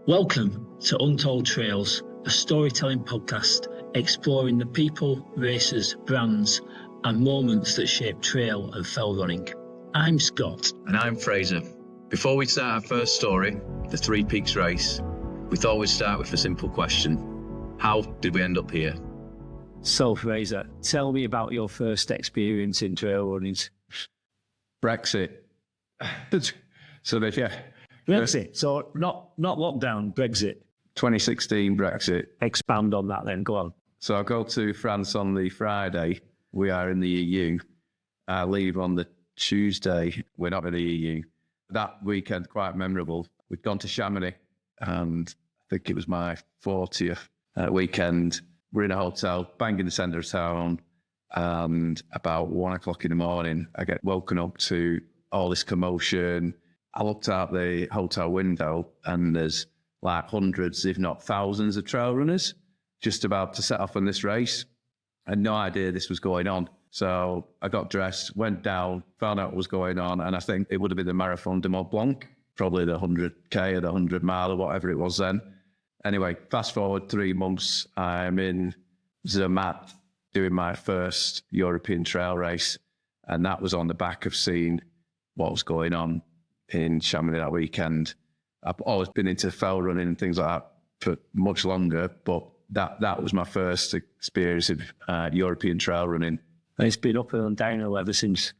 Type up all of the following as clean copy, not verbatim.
Welcome to Untold Trails, a storytelling podcast exploring the people, races, brands, and moments that shape trail and fell running. I'm Scott. And I'm Fraser. Before we start our first story, the Three Peaks Race, we thought we'd start with a simple question. How did we end up here? So, Fraser, tell me about your first experience in trail running. Brexit. Brexit. So not lockdown, Brexit. 2016 Brexit. Expand on that then, go on. So I go to France on the Friday. We are in the EU. I leave on the Tuesday. We're not in the EU. That weekend, quite memorable. We'd gone to Chamonix, and I think it was my 40th weekend. We're in a hotel, bang in the centre of town, and about 1 o'clock in the morning, I get woken up to all this commotion. I looked out the hotel window, and there's like hundreds, if not thousands, of trail runners just about to set off on this race. I had no idea this was going on. So I got dressed, went down, found out what was going on, and I think it would have been the Marathon de Mont Blanc, probably the 100K or the 100 mile or whatever it was then. Anyway, fast forward 3 months, I'm in Zermatt doing my first European trail race, and that was on the back of seeing what was going on in Chamonix that weekend. I've always been into fell running and things like that for much longer, but that was my first experience of European trail running. And it's been uphill and downhill ever since.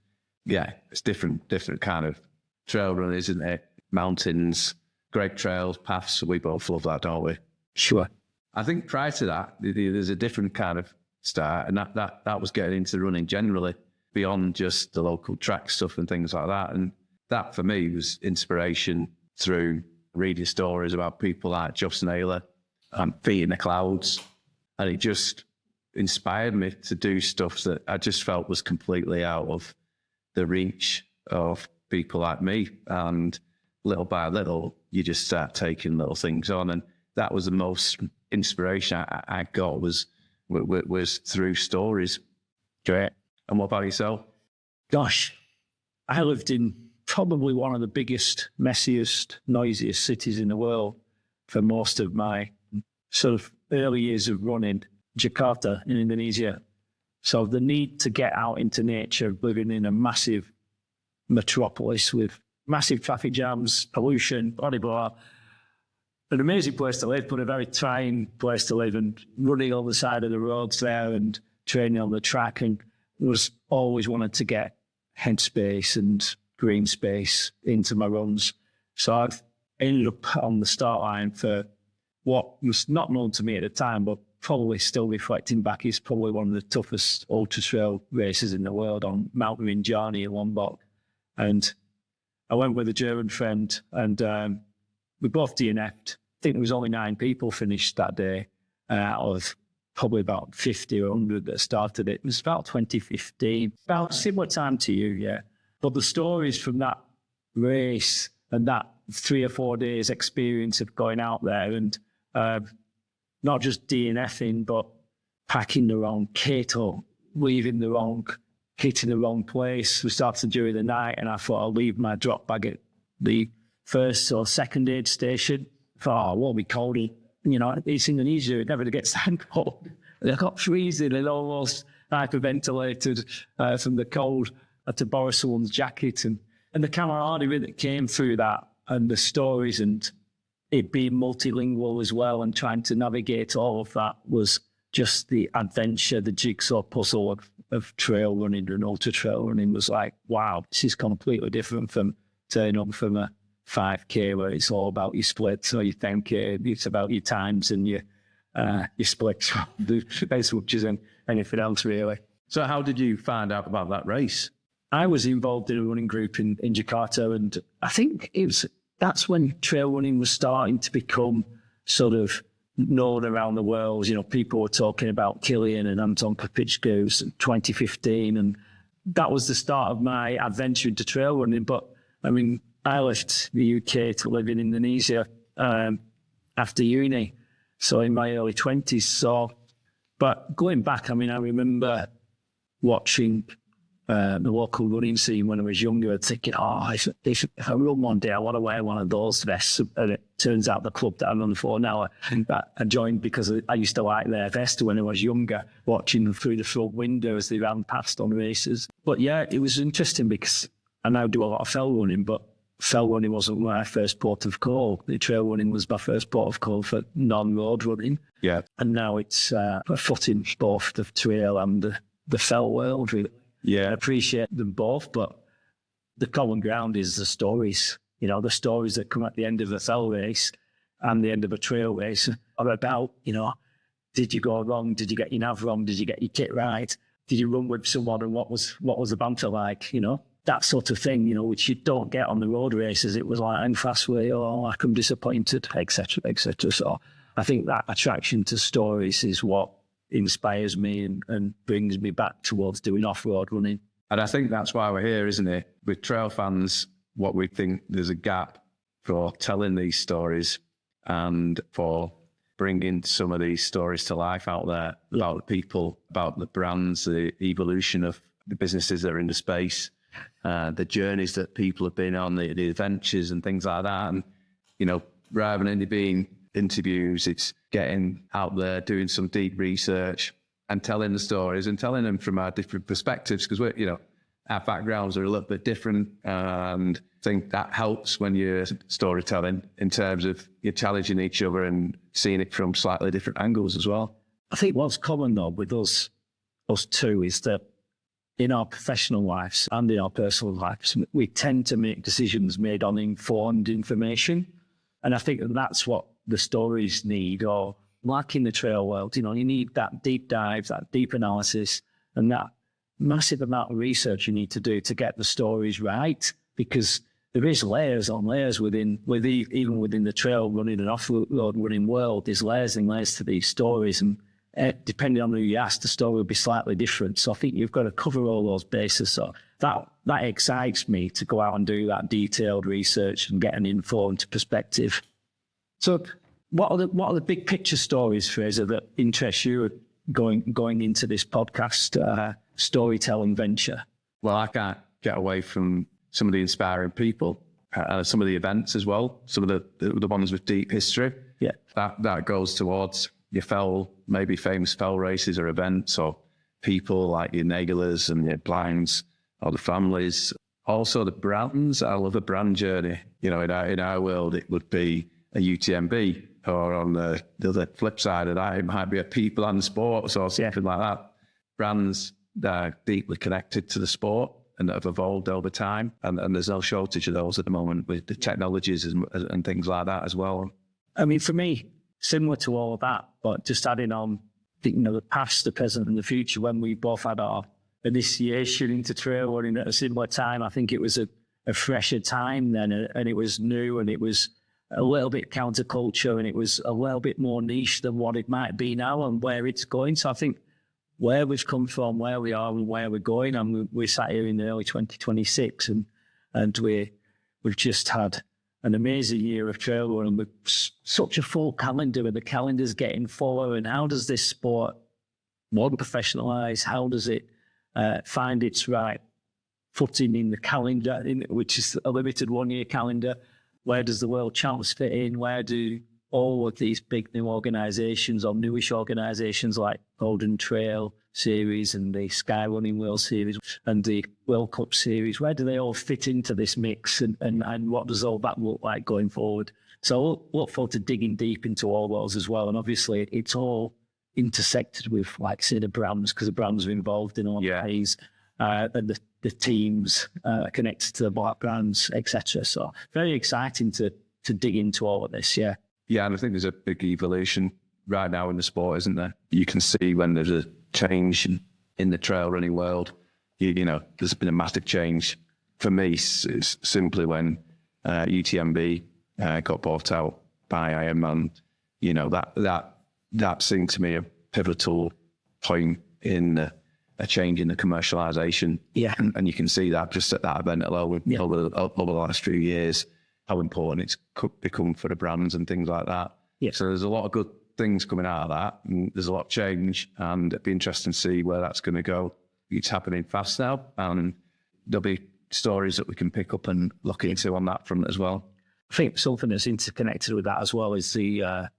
Yeah, it's different kind of trail running, isn't it? Mountains, great trails, paths. We both love that, don't we? Sure. I think prior to that, there's a different kind of start, and that was getting into running generally, beyond just the local track stuff and things like that. And that for me was inspiration through reading stories about people like Justin Naylor and Feet in the Clouds. And it just inspired me to do stuff that I just felt was completely out of the reach of people like me. And little by little, you just start taking little things on. And that was the most inspiration I got was through stories. Great. And what about yourself? Gosh, I lived in probably one of the biggest, messiest, noisiest cities in the world for most of my sort of early years of running, Jakarta in Indonesia. So the need to get out into nature, living in a massive metropolis with massive traffic jams, pollution, blah, blah, blah. An amazing place to live, but a very trying place to live, and running on the side of the roads there and training on the track, and was always wanted to get headspace and green space into my runs. So I've ended up on the start line for what was not known to me at the time, but probably still reflecting back is probably one of the toughest ultra trail races in the world on Mount Rinjani in Lombok. And I went with a German friend, and we both DNF'd. I think there was only 9 people finished that day out of probably about 50 or 100 that started it. It was about 2015, about similar time to you, yeah. But the stories from that race and that 3 or 4 days experience of going out there and not just DNFing, but packing the wrong kit or leaving the wrong kit in the wrong place. We started during the night, and I thought I'll leave my drop bag at the first or second aid station. I thought, it won't be cold. You know, it's Indonesia, it never gets that cold. I got freezing and almost hyperventilated from the cold. I had to borrow someone's jacket, and the camaraderie that came through that, and the stories, and it being multilingual as well, and trying to navigate all of that was just the adventure, the jigsaw puzzle of trail running and ultra trail running was like, wow, this is completely different from turning up from a 5K where it's all about your splits or your 10K. It's about your times and your splits as much as anything else, really. So how did you find out about that race? I was involved in a running group in Jakarta, and I think that's when trail running was starting to become sort of known around the world. You know, people were talking about Kilian and Anton Kopichka's in 2015, and that was the start of my adventure into trail running. But I mean, I left the UK to live in Indonesia after uni, so in my early 20s. So, but going back, I mean, I remember watching the local running scene when I was younger, and thinking, if I run one day, I want to wear one of those vests. And it turns out the club that I'm on for now, I joined because I used to like their vest when I was younger, watching them through the front window as they ran past on races. But yeah, it was interesting because I now do a lot of fell running, but fell running wasn't my first port of call. The trail running was my first port of call for non-road running. Yeah. And now it's a foot in both the trail and the fell world, really. Yeah. I appreciate them both, but the common ground is the stories. You know, the stories that come at the end of a fell race and the end of a trail race are about, you know, did you go wrong? Did you get your nav wrong? Did you get your kit right? Did you run with someone, and what was the banter like? You know, that sort of thing, you know, which you don't get on the road races. It was like, I'm fast way, or like, I'm disappointed, etc., etc. So I think that attraction to stories is what inspires me and brings me back towards doing off-road running. And I think that's why we're here, isn't it? With trail fans, what we think there's a gap for telling these stories and for bringing some of these stories to life out there about the people, about the brands, the evolution of the businesses that are in the space, the journeys that people have been on, the adventures and things like that. And, you know, rather than it being interviews, it's getting out there, doing some deep research and telling the stories and telling them from our different perspectives, because we're, you know, our backgrounds are a little bit different, and I think that helps when you're storytelling in terms of you're challenging each other and seeing it from slightly different angles as well. I think what's common though with us two is that in our professional lives and in our personal lives, we tend to make decisions made on informed information. And I think that's what the stories need, or like in the trail world, you know, you need that deep dive, that deep analysis, and that massive amount of research you need to do to get the stories right, because there is layers on layers even within the trail running and off-road running world. There's layers and layers to these stories, and depending on who you ask, the story will be slightly different. So I think you've got to cover all those bases. So that excites me to go out and do that detailed research and get an informed perspective. So what are the big picture stories, Fraser, that interest you going into this podcast storytelling venture? Well, I can't get away from some of the inspiring people, some of the events as well, some of the ones with deep history. Yeah, that goes towards your maybe famous fell races or events, or people like your Nagelers and your Blinds, or the families. Also the brands. I love a brand journey. You know, in our world, it would be a UTMB, or on the other flip side of that, it might be a people and sports or something like that. Brands that are deeply connected to the sport and that have evolved over time. And there's no shortage of those at the moment with the technologies and things like that as well. I mean, for me, similar to all of that, but just adding on, you know, the past, the present and the future, when we both had our initiation into trail running at a similar time, I think it was a fresher time then, and it was new, and it was a little bit counterculture, and it was a little bit more niche than what it might be now and where it's going. So I think where we've come from, where we are and where we're going, and we're sat here in the early 2026, and we've just had an amazing year of trail running with such a full calendar, and the calendar's getting fuller. And how does this sport, one, professionalise? How does it find its right footing in the calendar, which is a limited one-year calendar? Where does the World Champs fit in? Where do all of these big new organisations or newish organisations like Golden Trail Series and the Sky Running World Series and the World Cup Series, where do they all fit into this mix, and what does all that look like going forward? So I look forward to digging deep into all those as well. And obviously it's all intersected with, like, say, the brands, because the brands are involved in all these, and the teams connected to the black brands, etc. So very exciting to dig into all of this, Yeah, and I think there's a big evolution right now in the sport, isn't there? You can see when there's a change in the trail running world. You know, there's been a massive change. For me, it's simply when UTMB got bought out by Ironman. You know, that seemed to me a pivotal point in a change in the commercialization. Yeah. And you can see that just at that event alone over the last few years, how important it's become for the brands and things like that. Yeah. So there's a lot of good things coming out of that, and there's a lot of change, and it'd be interesting to see where that's going to go. it's happening fast now, and there'll be stories that we can pick up and look into on that front as well. I think something that's interconnected with that as well is the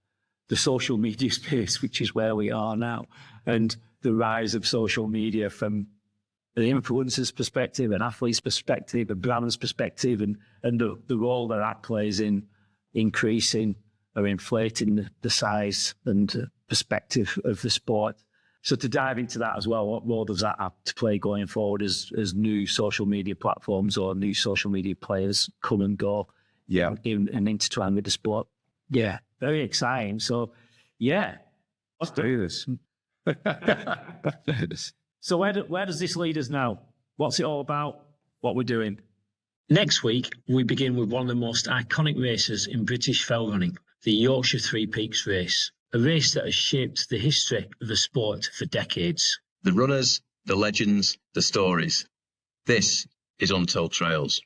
social media space, which is where we are now, and the rise of social media from the influencers' perspective, an athlete's perspective, a brand's perspective, and the role that plays in increasing or inflating the size and perspective of the sport. So to dive into that as well, what role does that have to play going forward as new social media platforms or new social media players come and go? Yeah. And intertwine with the sport. Yeah, very exciting. So, yeah. Let's do this. So where does this lead us now? What's it all about? What we're doing? Next week, we begin with one of the most iconic races in British fell running, the Yorkshire Three Peaks Race, a race that has shaped the history of the sport for decades. The runners, the legends, the stories. This is Untold Trails.